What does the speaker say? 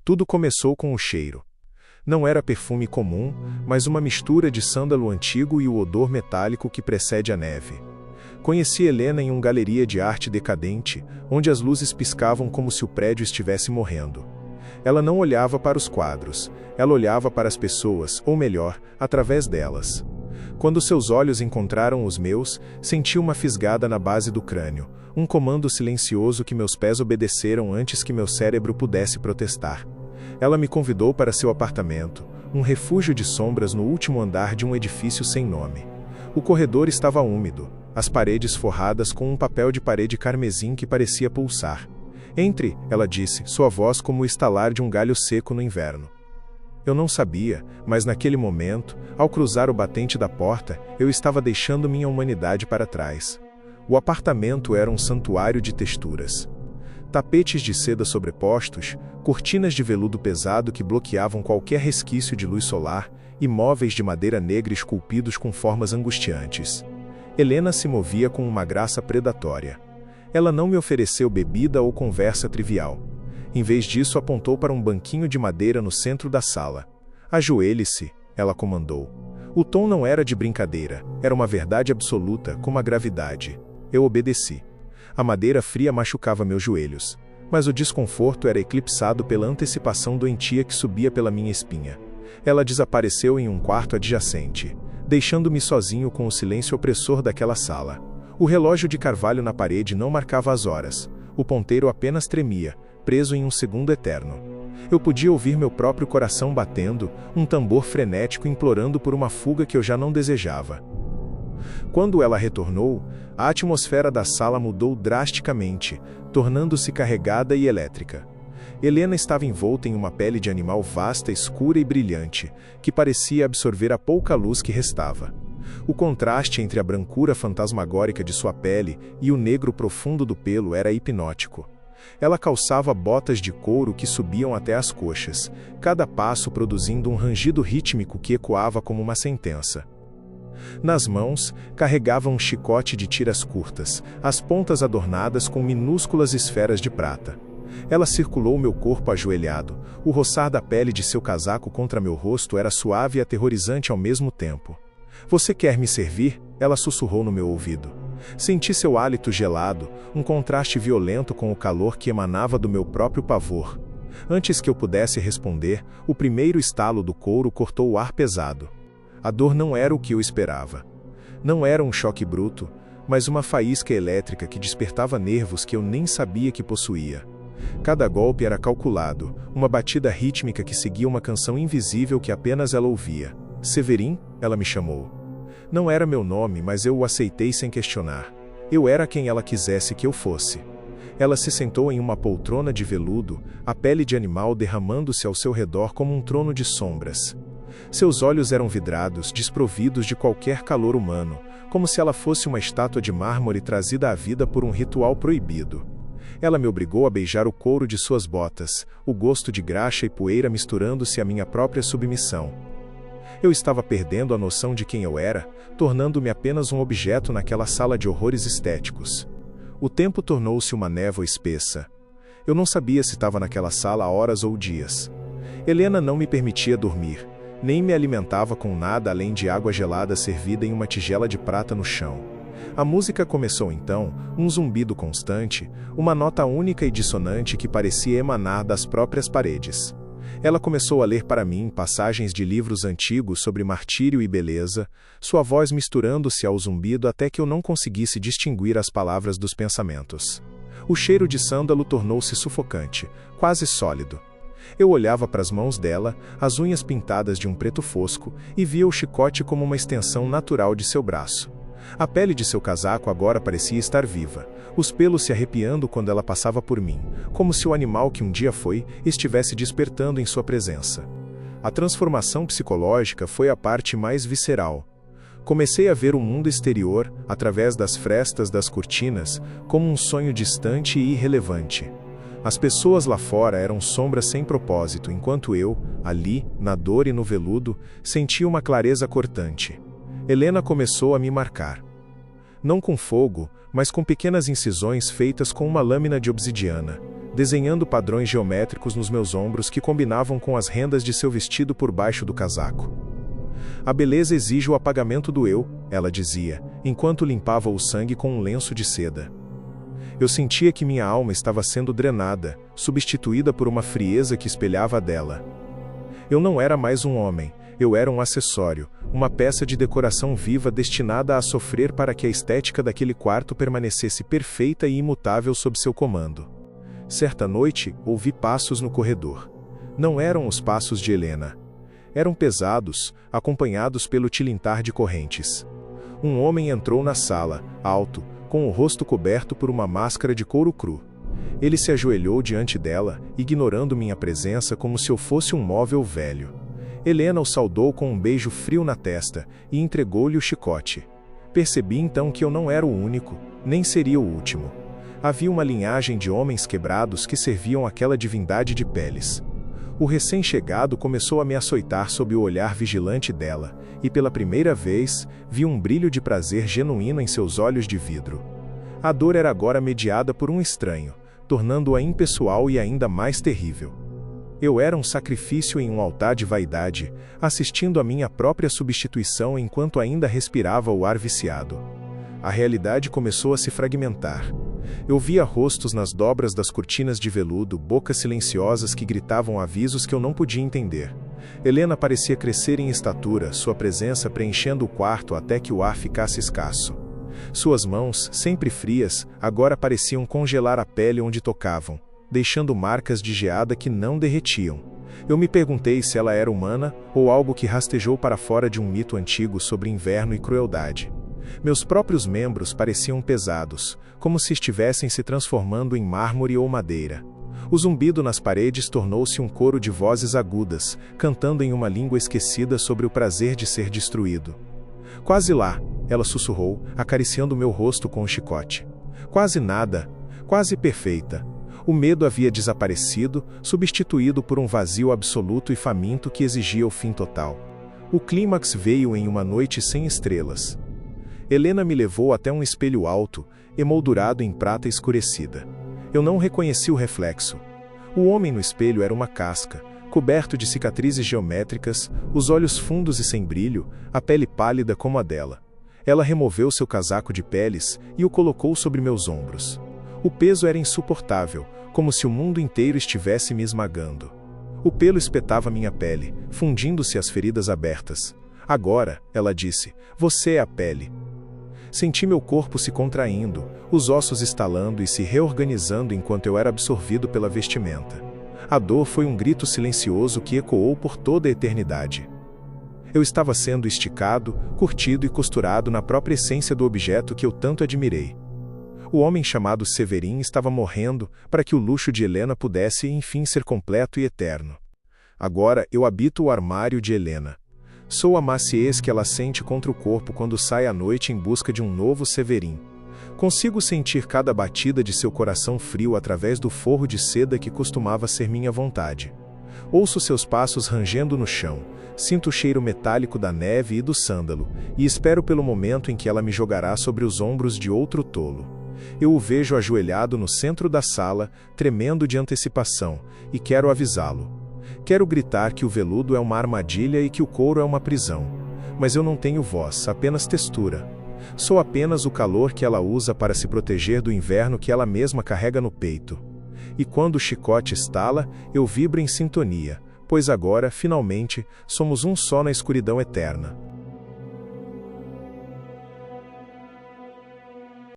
Tudo começou com o cheiro. Não era perfume comum, mas uma mistura de sândalo antigo e o odor metálico que precede a neve. Conheci Helena em uma galeria de arte decadente, onde as luzes piscavam como se o prédio estivesse morrendo. Ela não olhava para os quadros, ela olhava para as pessoas, ou melhor, através delas. Quando seus olhos encontraram os meus, senti uma fisgada na base do crânio, um comando silencioso que meus pés obedeceram antes que meu cérebro pudesse protestar. Ela me convidou para seu apartamento, um refúgio de sombras no último andar de um edifício sem nome. O corredor estava úmido, as paredes forradas com um papel de parede carmesim que parecia pulsar. Entre, ela disse, sua voz como o estalar de um galho seco no inverno. Eu não sabia, mas naquele momento, ao cruzar o batente da porta, eu estava deixando minha humanidade para trás. O apartamento era um santuário de texturas. Tapetes de seda sobrepostos, cortinas de veludo pesado que bloqueavam qualquer resquício de luz solar, e móveis de madeira negra esculpidos com formas angustiantes. Helena se movia com uma graça predatória. Ela não me ofereceu bebida ou conversa trivial. Em vez disso, apontou para um banquinho de madeira no centro da sala. Ajoelhe-se, ela comandou. O tom não era de brincadeira, era uma verdade absoluta, como a gravidade. Eu obedeci. A madeira fria machucava meus joelhos, mas o desconforto era eclipsado pela antecipação doentia que subia pela minha espinha. Ela desapareceu em um quarto adjacente, deixando-me sozinho com o silêncio opressor daquela sala. O relógio de carvalho na parede não marcava as horas, o ponteiro apenas tremia, preso em um segundo eterno. Eu podia ouvir meu próprio coração batendo, um tambor frenético implorando por uma fuga que eu já não desejava. Quando ela retornou, a atmosfera da sala mudou drasticamente, tornando-se carregada e elétrica. Helena estava envolta em uma pele de animal vasta, escura e brilhante, que parecia absorver a pouca luz que restava. O contraste entre a brancura fantasmagórica de sua pele e o negro profundo do pelo era hipnótico. Ela calçava botas de couro que subiam até as coxas, cada passo produzindo um rangido rítmico que ecoava como uma sentença. Nas mãos, carregava um chicote de tiras curtas, as pontas adornadas com minúsculas esferas de prata. Ela circulou meu corpo ajoelhado, o roçar da pele de seu casaco contra meu rosto era suave e aterrorizante ao mesmo tempo. Você quer me servir? Ela sussurrou no meu ouvido. Senti seu hálito gelado, um contraste violento com o calor que emanava do meu próprio pavor. Antes que eu pudesse responder, o primeiro estalo do couro cortou o ar pesado. A dor não era o que eu esperava. Não era um choque bruto, mas uma faísca elétrica que despertava nervos que eu nem sabia que possuía. Cada golpe era calculado, uma batida rítmica que seguia uma canção invisível que apenas ela ouvia. Severin, ela me chamou. Não era meu nome, mas eu o aceitei sem questionar. Eu era quem ela quisesse que eu fosse. Ela se sentou em uma poltrona de veludo, a pele de animal derramando-se ao seu redor como um trono de sombras. Seus olhos eram vidrados, desprovidos de qualquer calor humano, como se ela fosse uma estátua de mármore trazida à vida por um ritual proibido. Ela me obrigou a beijar o couro de suas botas, o gosto de graxa e poeira misturando-se à minha própria submissão. Eu estava perdendo a noção de quem eu era, tornando-me apenas um objeto naquela sala de horrores estéticos. O tempo tornou-se uma névoa espessa. Eu não sabia se estava naquela sala há horas ou dias. Helena não me permitia dormir, nem me alimentava com nada além de água gelada servida em uma tigela de prata no chão. A música começou então, um zumbido constante, uma nota única e dissonante que parecia emanar das próprias paredes. Ela começou a ler para mim passagens de livros antigos sobre martírio e beleza, sua voz misturando-se ao zumbido até que eu não conseguisse distinguir as palavras dos pensamentos. O cheiro de sândalo tornou-se sufocante, quase sólido. Eu olhava para as mãos dela, as unhas pintadas de um preto fosco, e via o chicote como uma extensão natural de seu braço. A pele de seu casaco agora parecia estar viva, os pelos se arrepiando quando ela passava por mim, como se o animal que um dia foi, estivesse despertando em sua presença. A transformação psicológica foi a parte mais visceral. Comecei a ver o mundo exterior, através das frestas das cortinas, como um sonho distante e irrelevante. As pessoas lá fora eram sombras sem propósito, enquanto eu, ali, na dor e no veludo, sentia uma clareza cortante. Helena começou a me marcar. Não com fogo, mas com pequenas incisões feitas com uma lâmina de obsidiana, desenhando padrões geométricos nos meus ombros que combinavam com as rendas de seu vestido por baixo do casaco. A beleza exige o apagamento do eu, ela dizia, enquanto limpava o sangue com um lenço de seda. Eu sentia que minha alma estava sendo drenada, substituída por uma frieza que espelhava a dela. Eu não era mais um homem, eu era um acessório, uma peça de decoração viva destinada a sofrer para que a estética daquele quarto permanecesse perfeita e imutável sob seu comando. Certa noite, ouvi passos no corredor. Não eram os passos de Helena. Eram pesados, acompanhados pelo tilintar de correntes. Um homem entrou na sala, alto, com o rosto coberto por uma máscara de couro cru. Ele se ajoelhou diante dela, ignorando minha presença como se eu fosse um móvel velho. Helena o saudou com um beijo frio na testa e entregou-lhe o chicote. Percebi então que eu não era o único, nem seria o último. Havia uma linhagem de homens quebrados que serviam àquela divindade de peles. O recém-chegado começou a me açoitar sob o olhar vigilante dela, e pela primeira vez, vi um brilho de prazer genuíno em seus olhos de vidro. A dor era agora mediada por um estranho, tornando-a impessoal e ainda mais terrível. Eu era um sacrifício em um altar de vaidade, assistindo à minha própria substituição enquanto ainda respirava o ar viciado. A realidade começou a se fragmentar. Eu via rostos nas dobras das cortinas de veludo, bocas silenciosas que gritavam avisos que eu não podia entender. Helena parecia crescer em estatura, sua presença preenchendo o quarto até que o ar ficasse escasso. Suas mãos, sempre frias, agora pareciam congelar a pele onde tocavam, deixando marcas de geada que não derretiam. Eu me perguntei se ela era humana ou algo que rastejou para fora de um mito antigo sobre inverno e crueldade. Meus próprios membros pareciam pesados, como se estivessem se transformando em mármore ou madeira. O zumbido nas paredes tornou-se um coro de vozes agudas, cantando em uma língua esquecida sobre o prazer de ser destruído. Quase lá, ela sussurrou, acariciando meu rosto com o chicote. Quase nada, quase perfeita. O medo havia desaparecido, substituído por um vazio absoluto e faminto que exigia o fim total. O clímax veio em uma noite sem estrelas. Helena me levou até um espelho alto, emoldurado em prata escurecida. Eu não reconheci o reflexo. O homem no espelho era uma casca, coberto de cicatrizes geométricas, os olhos fundos e sem brilho, a pele pálida como a dela. Ela removeu seu casaco de peles e o colocou sobre meus ombros. O peso era insuportável, como se o mundo inteiro estivesse me esmagando. O pelo espetava minha pele, fundindo-se às feridas abertas. Agora, ela disse, você é a pele. Senti meu corpo se contraindo, os ossos estalando e se reorganizando enquanto eu era absorvido pela vestimenta. A dor foi um grito silencioso que ecoou por toda a eternidade. Eu estava sendo esticado, curtido e costurado na própria essência do objeto que eu tanto admirei. O homem chamado Severin estava morrendo para que o luxo de Helena pudesse enfim ser completo e eterno. Agora eu habito o armário de Helena. Sou a maciez que ela sente contra o corpo quando sai à noite em busca de um novo Severin. Consigo sentir cada batida de seu coração frio através do forro de seda que costumava ser minha vontade. Ouço seus passos rangendo no chão, sinto o cheiro metálico da neve e do sândalo, e espero pelo momento em que ela me jogará sobre os ombros de outro tolo. Eu o vejo ajoelhado no centro da sala, tremendo de antecipação, e quero avisá-lo. Quero gritar que o veludo é uma armadilha e que o couro é uma prisão. Mas eu não tenho voz, apenas textura. Sou apenas o calor que ela usa para se proteger do inverno que ela mesma carrega no peito. E quando o chicote estala, eu vibro em sintonia, pois agora, finalmente, somos um só na escuridão eterna.